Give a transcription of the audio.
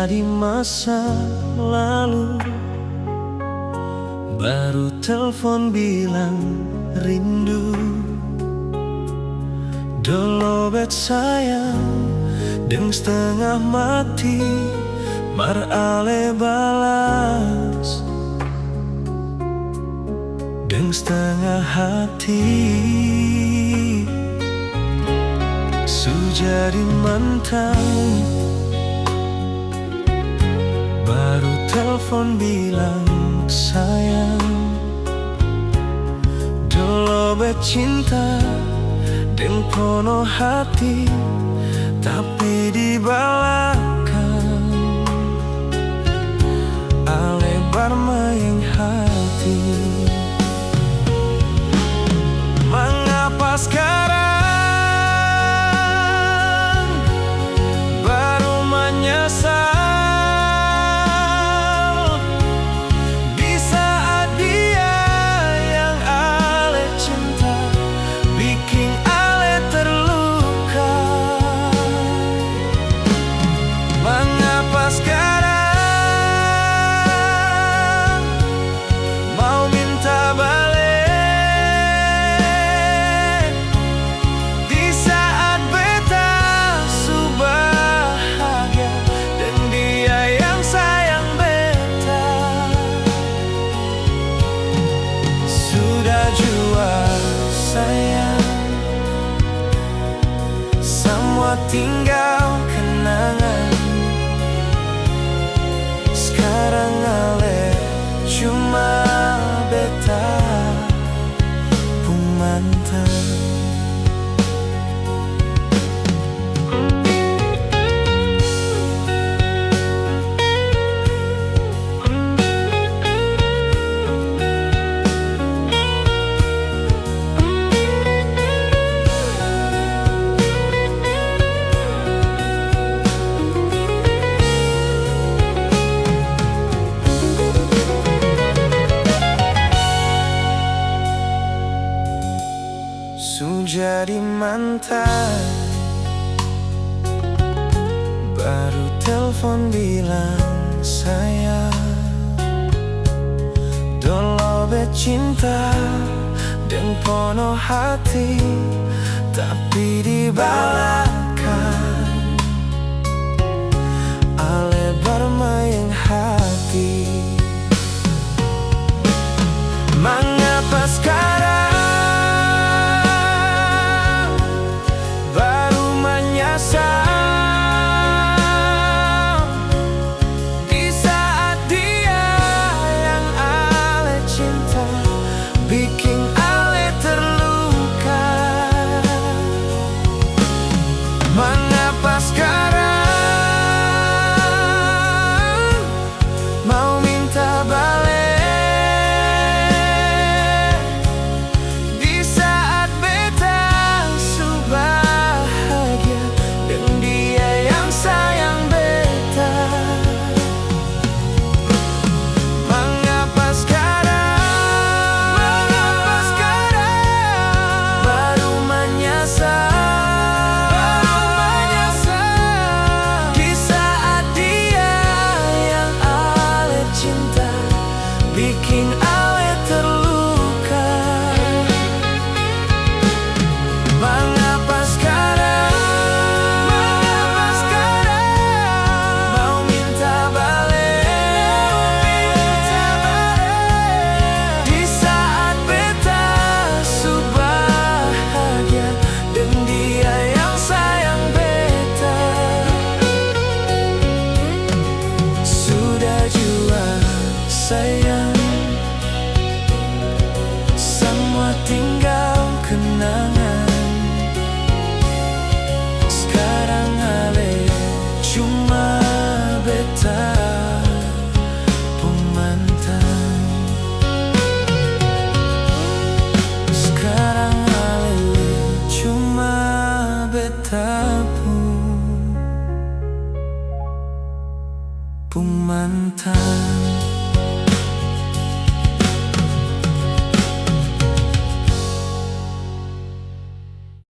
Sejadi masa lalu, baru telepon bilang rindu. Dolo bet sayang, deng setengah mati, mar ale balas deng setengah hati. Sujadi mantan, baru telepon bilang sayang. Dolo bercinta deng penuh hati, tapi dibalakan ale bermain hati. Mengapa sekarang baru menyesal, di saat dia yang ale cinta bikin ale terluka? Mengapa sekarang mau minta balik, di saat beta su bahagia dan dia yang sayang beta? Sudah jua sayang, semua tinggal kenangan. Sekarang ale cuma beta pun mantan. Jadi mantan, baru telepon bilang sayang. Dolo bercinta dan penuh hati, tapi dibalakan ale bermain hati. Mengapa sekarang di saat dia yang ale cinta bikin ale terluka? Mengapa sekarang mau minta balik, di saat beta su bahagia dan dia yang sayang beta? Mengapa sekarang baru menyesal, di saat dia yang ale cinta bikin ale terluka? Mengapa sekarang mau minta balik, di saat beta su bahagia dan dia yang sayang beta? Sudah jua sayang, semua tinggal kenangan. Sekarang ale cuma beta pun mantan. Sekarang ale cuma beta pun mantan.